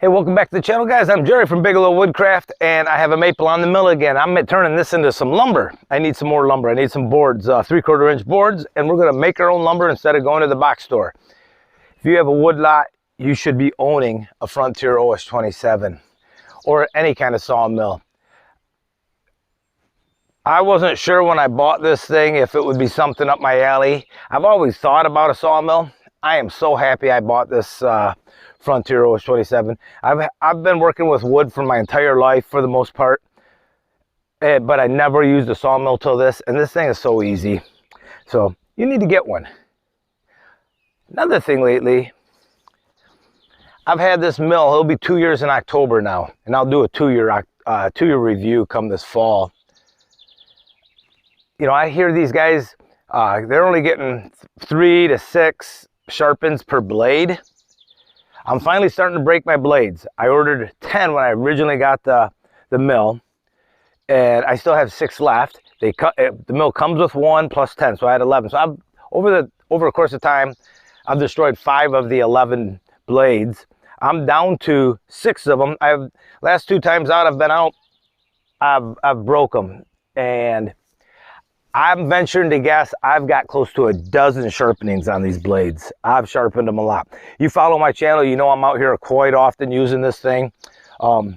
Hey, welcome back to the channel, guys. I'm Jerry from Bigelow Woodcraft, and I have a maple on the mill again. I'm turning this into some lumber. I need some more lumber. I need some boards, 3/4 inch boards, and we're gonna make our own lumber instead of going to the box store. If you have a wood lot, you should be owning a Frontier OS-27 or any kind of sawmill. I wasn't sure when I bought this thing if it would be something up my alley. I've always thought about a sawmill. I am so happy I bought this Frontier OS-27. I've been working with wood for my entire life for the most part, but I never used a sawmill till this, and this thing is so easy. So you need to get one. Another thing lately, I've had this mill. It'll be 2 years in October now, and I'll do a two-year review come this fall. You know, I hear these guys, they're only getting 3 to 6 sharpens per blade. I'm finally starting to break my blades. I ordered 10 when I originally got the mill, and I still have 6 left. The mill comes with 1 plus 10, so I had 11. So I've over the course of time, I've destroyed 5 of the 11 blades. I'm down to 6 of them. Last 2 times out I've been out, I've broke them, and I'm venturing to guess I've got close to a dozen sharpenings on these blades. I've sharpened them a lot. You follow my channel, you know I'm out here quite often using this thing. You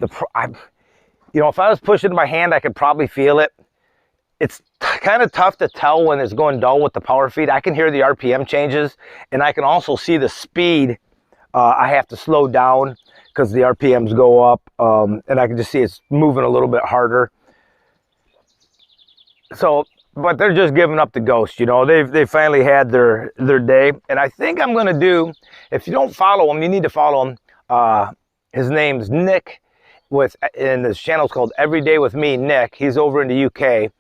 know, if I was pushing my hand, I could probably feel it. It's kind of tough to tell when it's going dull with the power feed. I can hear the RPM changes, and I can also see the speed. I have to slow down because the RPMs go up, and I can just see it's moving a little bit harder. So, but they're just giving up the ghost, you know. They finally had their day, and I think I'm gonna do. If you don't follow him, you need to follow him. His name's Nick, and his channel's called Every Day with Me, Nick. He's over in the UK.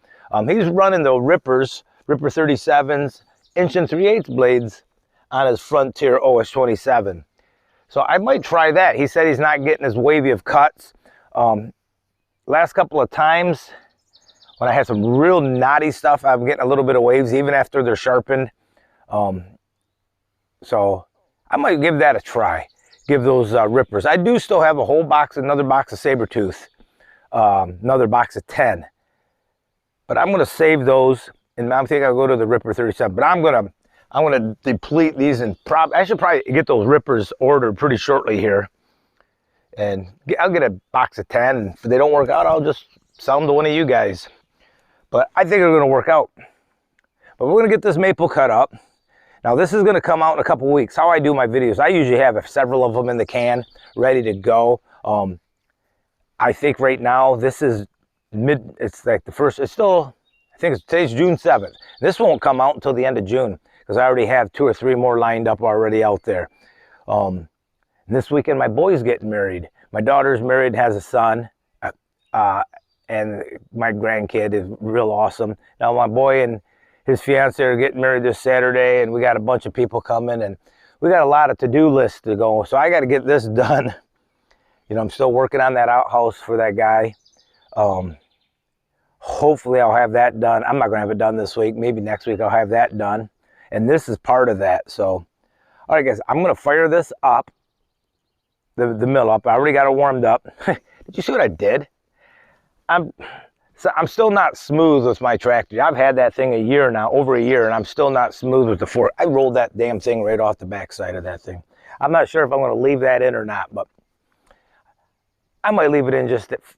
He's running the Ripper 37s, 1 3/8 blades on his Frontier OS-27. So I might try that. He said he's not getting as wavy of cuts. Last couple of times, when I had some real knotty stuff, I'm getting a little bit of waves even after they're sharpened. So I might give that a try. Give those Rippers. I do still have a whole box, another box of Sabertooth, another box of 10. But I'm gonna save those, and I think I'll go to the Ripper 37. But I'm gonna deplete these, and I should probably get those Rippers ordered pretty shortly here. And I'll get a box of 10. And if they don't work out, I'll just sell them to one of you guys. But I think they're going to work out. But we're going to get this maple cut up. Now this is going to come out in a couple weeks. How I do my videos, I usually have several of them in the can, ready to go. I think right now this is it's like the first, it's still, I think today's June 7th. This won't come out until the end of June, because I already have 2 or 3 more lined up already out there. This weekend my boy's getting married. My daughter's married, has a son. And my grandkid is real awesome. Now my boy and his fiance are getting married this Saturday, and we got a bunch of people coming, and we got a lot of to-do lists to go. So I got to get this done. You know, I'm still working on that outhouse for that guy. Hopefully I'll have that done. I'm not gonna have it done this week. Maybe next week I'll have that done. And this is part of that. So, all right guys, I'm gonna fire this up, the mill up. I already got it warmed up. Did you see what I did? I'm still not smooth with my tractor. I've had that thing a year now, over a year, and I'm still not smooth with the fork. I rolled that damn thing right off the backside of that thing. I'm not sure if I'm going to leave that in or not, but I might leave it in just if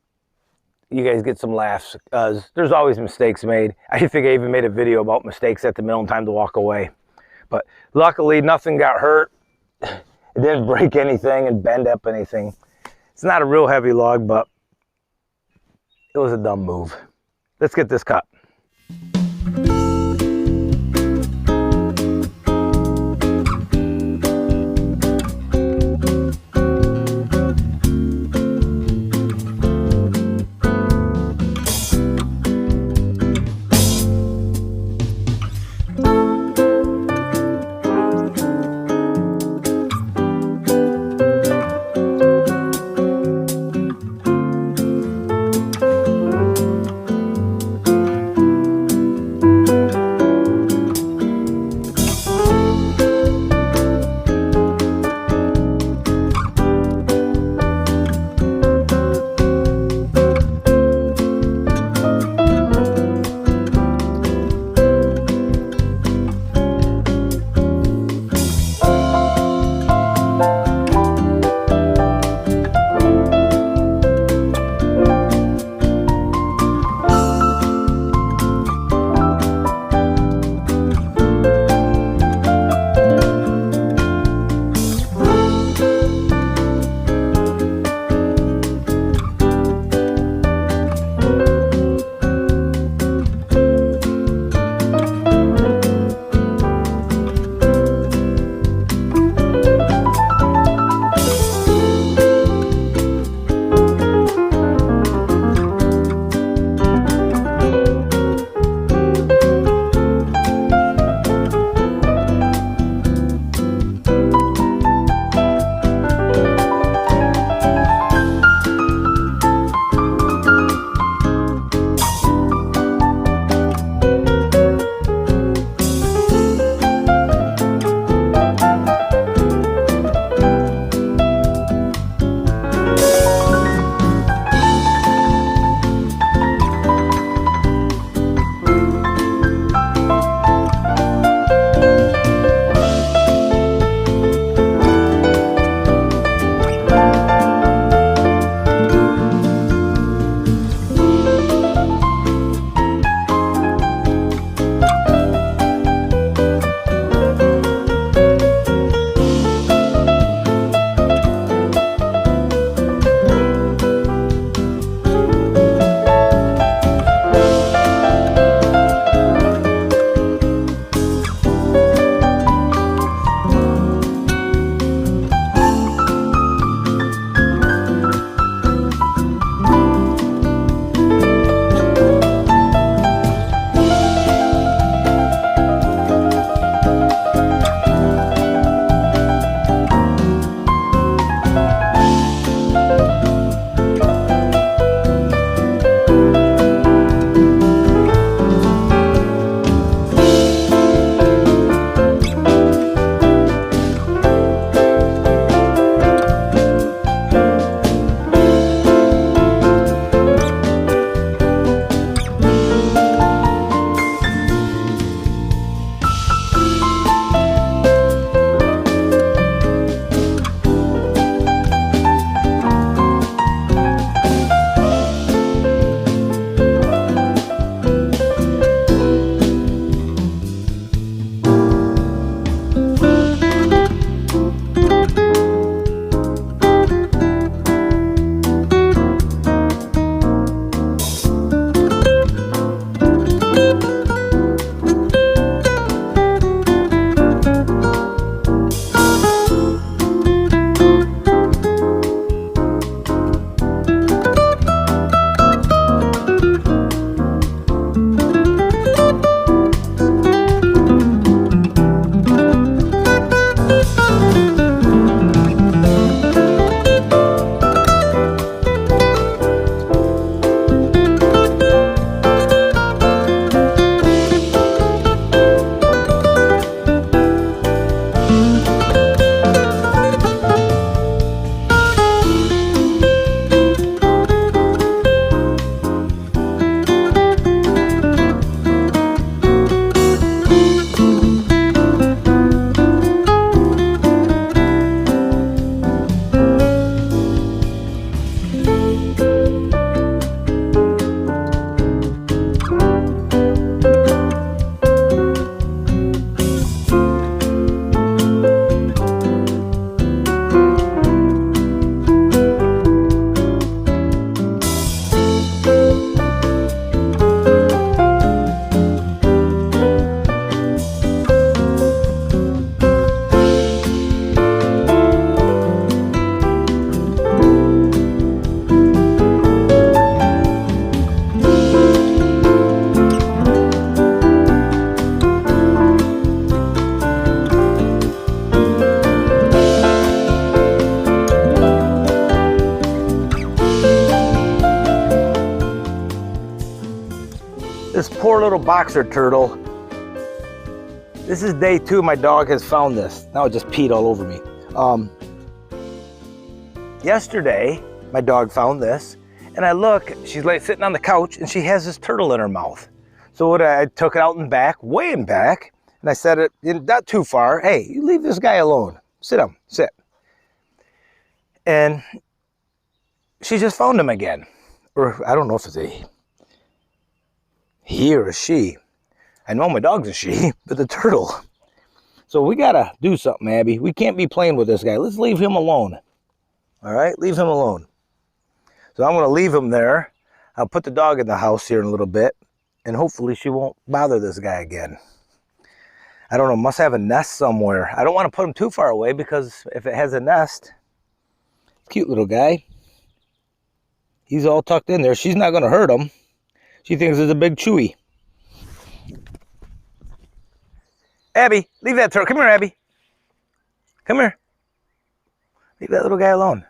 you guys get some laughs, because there's always mistakes made. I think I even made a video about mistakes at the mill and time to walk away. But luckily, nothing got hurt. It didn't break anything and bend up anything. It's not a real heavy log, but it was a dumb move. Let's get this cut. This poor little boxer turtle. This is day 2 my dog has found this. Now it just peed all over me. Yesterday, my dog found this, and I look, she's like sitting on the couch, and she has this turtle in her mouth. So I took it out in back, way in back, and I set it in not too far. Hey, you leave this guy alone. Sit down, sit. And she just found him again. Or I don't know if it's a he or a she. I know my dog's a she, but the turtle. So we gotta do something, Abby. We can't be playing with this guy. Let's leave him alone. All right, leave him alone. So I'm gonna leave him there. I'll put the dog in the house here in a little bit, and hopefully she won't bother this guy again. I don't know, must have a nest somewhere. I don't want to put him too far away because if it has a nest, cute little guy. He's all tucked in there. She's not gonna hurt him. She thinks it's a big chewy. Abby, leave that turtle. Come here, Abby. Come here. Leave that little guy alone.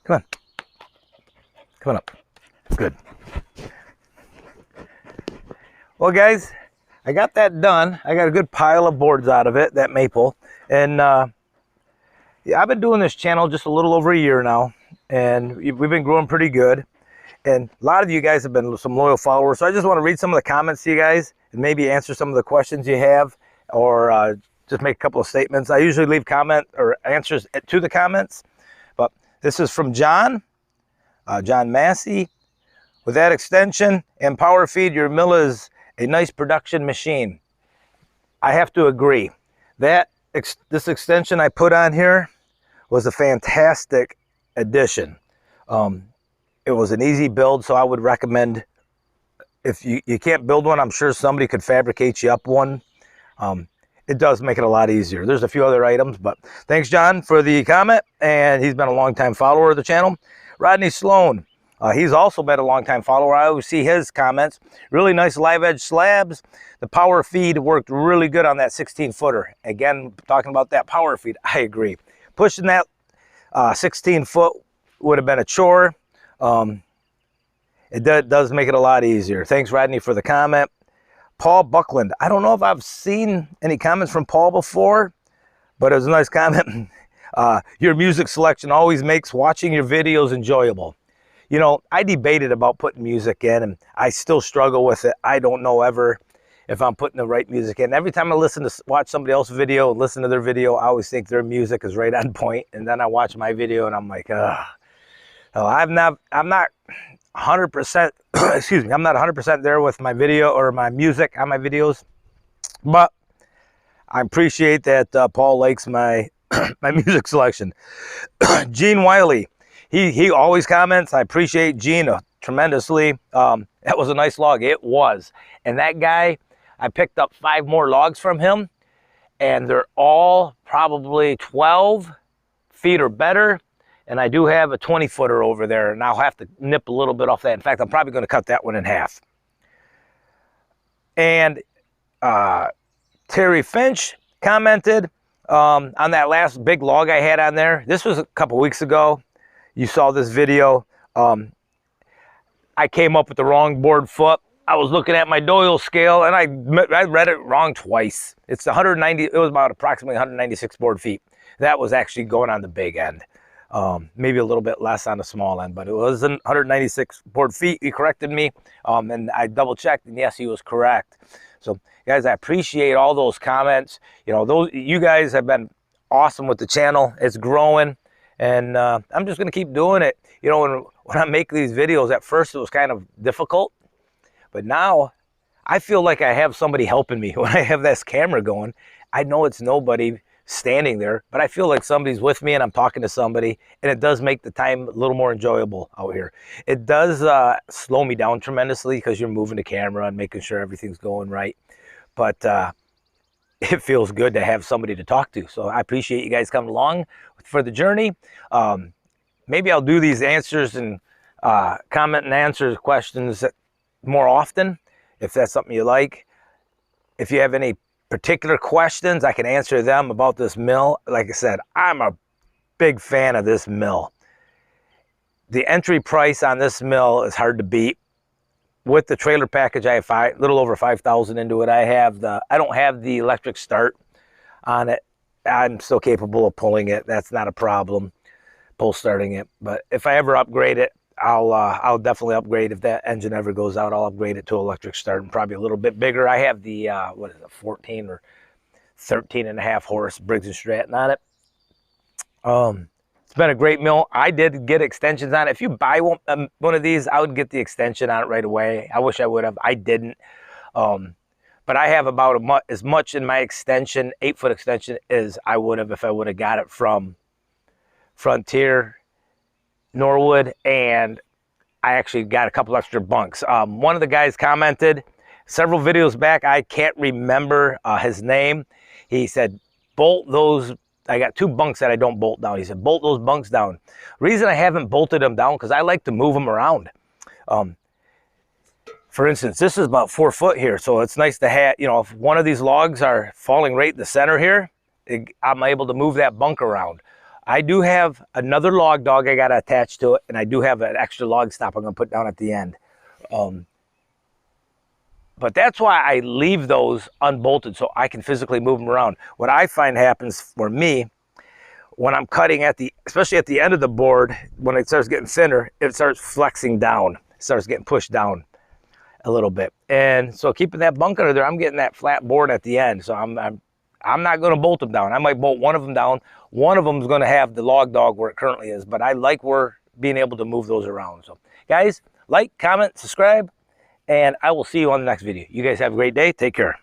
Come on. Come on up. Good. Well, guys, I got that done. I got a good pile of boards out of it, that maple. And yeah, I've been doing this channel just a little over a year now. And we've been growing pretty good. And a lot of you guys have been some loyal followers. So I just want to read some of the comments to you guys and maybe answer some of the questions you have, or just make a couple of statements. I usually leave comment or answers to the comments. But this is from John Massey. With that extension and power feed, your mill is a nice production machine. I have to agree. This extension I put on here was a fantastic addition. It was an easy build, so I would recommend, if you can't build one, I'm sure somebody could fabricate you up one. It does make it a lot easier. There's a few other items, but thanks, John, for the comment, and he's been a long-time follower of the channel. Rodney Sloan, he's also been a long-time follower. I always see his comments. Really nice live edge slabs. The power feed worked really good on that 16-footer. Again, talking about that power feed, I agree. Pushing that 16-foot would have been a chore. It does make it a lot easier. Thanks, Rodney, for the comment. Paul Buckland. I don't know if I've seen any comments from Paul before, but it was a nice comment. Your music selection always makes watching your videos enjoyable. You know, I debated about putting music in, and I still struggle with it. I don't know ever if I'm putting the right music in. Every time I watch somebody else's video and listen to their video, I always think their music is right on point, and then I watch my video and I'm like, ugh. So I'm not 100%, excuse me, I'm not 100% there with my video or my music on my videos, but I appreciate that Paul likes my my music selection. Gene Wiley, he always comments. I appreciate Gene tremendously. That was a nice log. It was. And that guy, I picked up 5 more logs from him, and they're all probably 12 feet or better. And I do have a 20-footer over there, and I'll have to nip a little bit off that. In fact, I'm probably going to cut that one in half. And Terry Finch commented on that last big log I had on there. This was a couple weeks ago. You saw this video. I came up with the wrong board foot. I was looking at my Doyle scale, and I read it wrong twice. It's 190. It was about approximately 196 board feet. That was actually going on the big end. Maybe a little bit less on the small end, but it was 196 board feet. He corrected me, and I double checked, and yes, he was correct. So guys, I appreciate all those comments. You know, you guys have been awesome with the channel. It's growing, and I'm just going to keep doing it. You know, when I make these videos, at first it was kind of difficult, but now I feel like I have somebody helping me. When I have this camera going, I know it's nobody standing there, but I feel like somebody's with me and I'm talking to somebody, and it does make the time a little more enjoyable out here. It does slow me down tremendously because you're moving the camera and making sure everything's going right, but it feels good to have somebody to talk to. So I appreciate you guys coming along for the journey. Maybe I'll do these answers and comment and answer questions more often if that's something you like. If you have any particular questions, I can answer them about this mill. Like I said, I'm a big fan of this mill. The entry price on this mill is hard to beat. with the trailer package, I have little over 5,000 into it. I don't have the electric start on it. I'm still capable of pulling it. That's not a problem, pull starting it. But if I ever upgrade it, I'll definitely upgrade. If that engine ever goes out, I'll upgrade it to electric start and probably a little bit bigger. I have the what is it, 14 or 13 and a half horse Briggs & Stratton on it. It's been a great mill. I did get extensions on it. If you buy one of these, I would get the extension on it right away. I wish I would have. I didn't. But I have about as much in my extension, 8-foot extension, as I would have if I would have got it from Frontier, Norwood, and I actually got a couple extra bunks. One of the guys commented several videos back, I can't remember his name. He said, bolt those. I got 2 bunks that I don't bolt down. He said, bolt those bunks down. Reason I haven't bolted them down, because I like to move them around. For instance, this is about 4 foot here, so it's nice to have, you know, if one of these logs are falling right in the center here, I'm able to move that bunk around. I do have another log dog I got to attach to it, and I do have an extra log stop I'm going to put down at the end. But that's why I leave those unbolted so I can physically move them around. What I find happens for me when I'm cutting especially at the end of the board, when it starts getting thinner, it starts flexing down. It starts getting pushed down a little bit. And so keeping that bunk under there, I'm getting that flat board at the end. So I'm not going to bolt them down. I might bolt one of them down. One of them is going to have the log dog where it currently is, but I like being able to move those around. So guys, like, comment, subscribe, and I will see you on the next video. You guys have a great day. Take care.